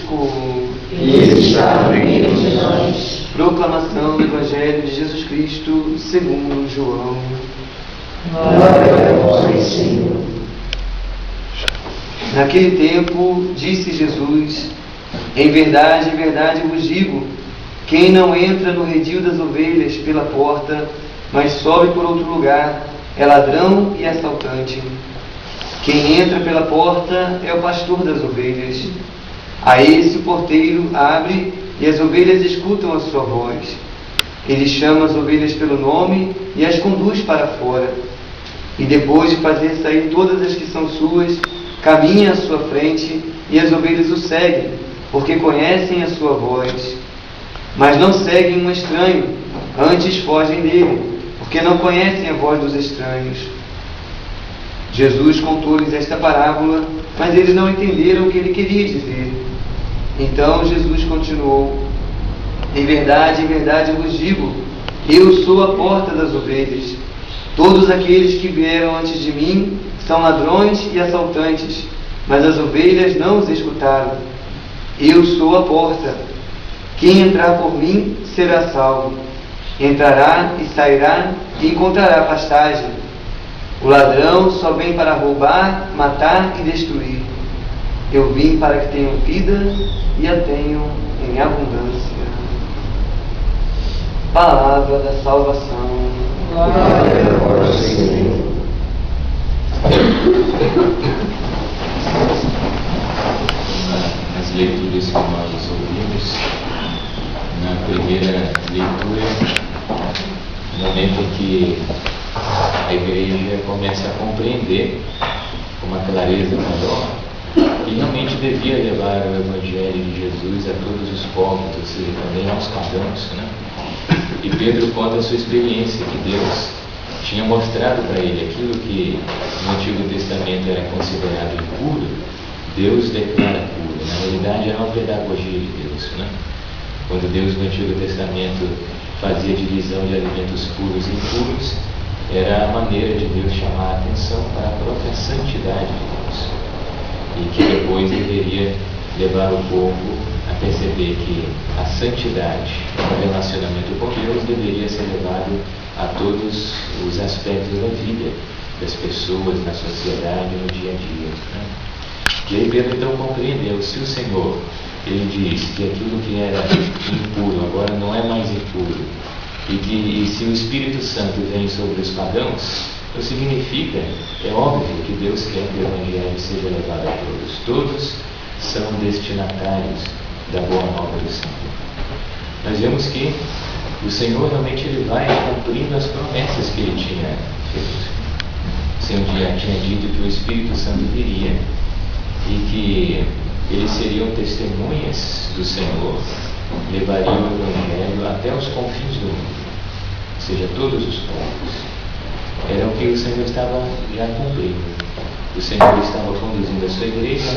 convosco. Ele está no meio de nós. Proclamação do Evangelho de Jesus Cristo segundo João. Glória a vós, Senhor. Naquele tempo, disse Jesus: em verdade vos digo, quem não entra no redil das ovelhas pela porta, mas sobe por outro lugar, é ladrão e assaltante. Quem entra pela porta é o pastor das ovelhas. A esse o porteiro abre e as ovelhas escutam a sua voz. Ele chama as ovelhas pelo nome e as conduz para fora. E depois de fazer sair todas as que são suas, caminha à sua frente e as ovelhas o seguem, porque conhecem a sua voz. Mas não seguem um estranho, antes fogem dele, porque não conhecem a voz dos estranhos. Jesus contou-lhes esta parábola, mas eles não entenderam o que ele queria dizer. Então Jesus continuou: em verdade vos digo, eu sou a porta das ovelhas. Todos aqueles que vieram antes de mim são ladrões e assaltantes, mas as ovelhas não os escutaram. Eu sou a porta. Quem entrar por mim será salvo. Entrará e sairá e encontrará pastagem. O ladrão só vem para roubar, matar e destruir. Eu vim para que tenham vida e a tenham em abundância. Palavra da salvação. Glória a vós, Senhor. Nas leituras que nós ouvimos, na primeira leitura, no momento em que a igreja começa a compreender com uma clareza maior que realmente devia levar o Evangelho de Jesus a todos os povos, ou seja, também aos pagãos, né? E Pedro conta a sua experiência, que Deus tinha mostrado para ele aquilo que no Antigo Testamento era considerado impuro, Deus declara puro. Na realidade, era uma pedagogia de Deus, né? Quando Deus no Antigo Testamento fazia divisão de alimentos puros e impuros, era a maneira de Deus chamar a atenção para a própria santidade de Deus, e que depois deveria levar o povo a perceber que a santidade, o relacionamento com Deus, deveria ser levado a todos os aspectos da vida das pessoas, na sociedade, no dia a dia, né? E aí Pedro então compreendeu: se o Senhor, ele diz que aquilo que era impuro agora não é mais impuro, e se o Espírito Santo vem sobre os pagãos, então significa, é óbvio que Deus quer que o Evangelho seja levado a todos. Todos são destinatários da boa nova do Senhor. Nós vemos que o Senhor realmente ele vai cumprindo as promessas que ele tinha feito. O Senhor já tinha dito que o Espírito Santo viria e que eles seriam testemunhas do Senhor, levariam o Evangelho até os confins do mundo, ou seja, todos os povos. Era o que o Senhor estava já cumprindo. O Senhor estava conduzindo a sua igreja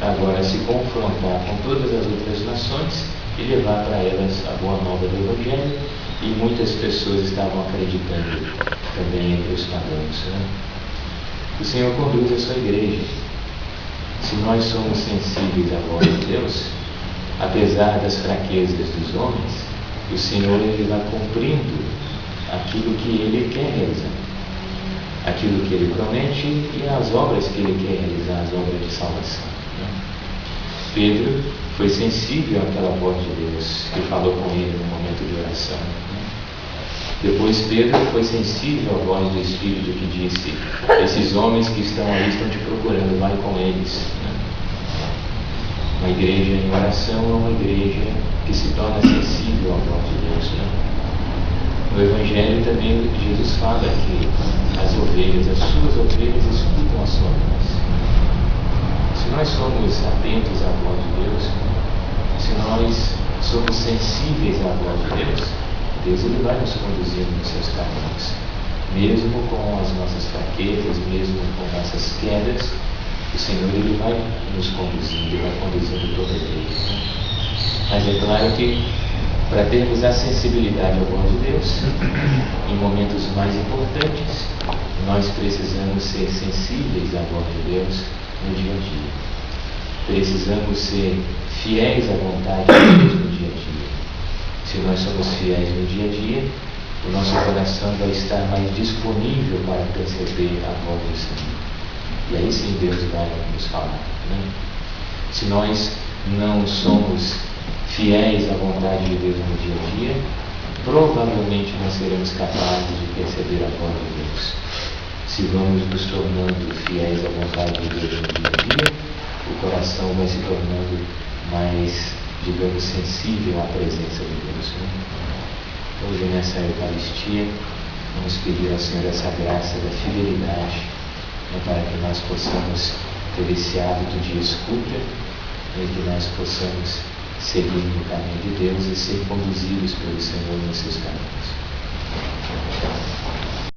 a agora se confrontar com todas as outras nações e levar para elas a boa nova do Evangelho, e muitas pessoas estavam acreditando também entre os pagãos, né? O Senhor conduz a sua igreja. Se nós somos sensíveis à voz de Deus, apesar das fraquezas dos homens, o Senhor ele vai cumprindo aquilo que ele quer realizar, aquilo que ele promete e as obras que ele quer realizar, as obras de salvação, né? Pedro foi sensível àquela voz de Deus que falou com ele no momento de oração, né? Depois Pedro foi sensível à voz do Espírito que disse: esses homens que estão aí estão te procurando, vai com eles, né? Uma igreja em oração é uma igreja que se torna sensível à voz de Deus, né? No Evangelho também Jesus fala que as suas ovelhas escutam a sua voz. Se nós somos atentos à voz de Deus, se nós somos sensíveis à voz de Deus, Deus ele vai nos conduzindo nos seus caminhos, mesmo com as nossas fraquezas, mesmo com nossas quedas. O Senhor ele vai nos conduzindo, ele vai conduzindo toda a igreja. Mas é claro que para termos a sensibilidade à voz de Deus, em momentos mais importantes, nós precisamos ser sensíveis à voz de Deus no dia a dia. precisamos ser fiéis à vontade de Deus no dia a dia. Se nós somos fiéis no dia a dia, o nosso coração vai estar mais disponível para perceber a voz do Senhor. E aí sim Deus vai nos falar, né? Se nós não somos fiéis à vontade de Deus no dia a dia, provavelmente não seremos capazes de perceber a voz de Deus. Se vamos nos tornando fiéis à vontade de Deus no dia a dia, o coração vai se tornando mais, digamos, sensível à presença de Deus, né? Hoje, nessa Eucaristia, vamos pedir ao Senhor essa graça da fidelidade, né, para que nós possamos ter esse hábito de escuta, e que nós possamos seguir no caminho de Deus e ser conduzidos pelo Senhor nos seus caminhos.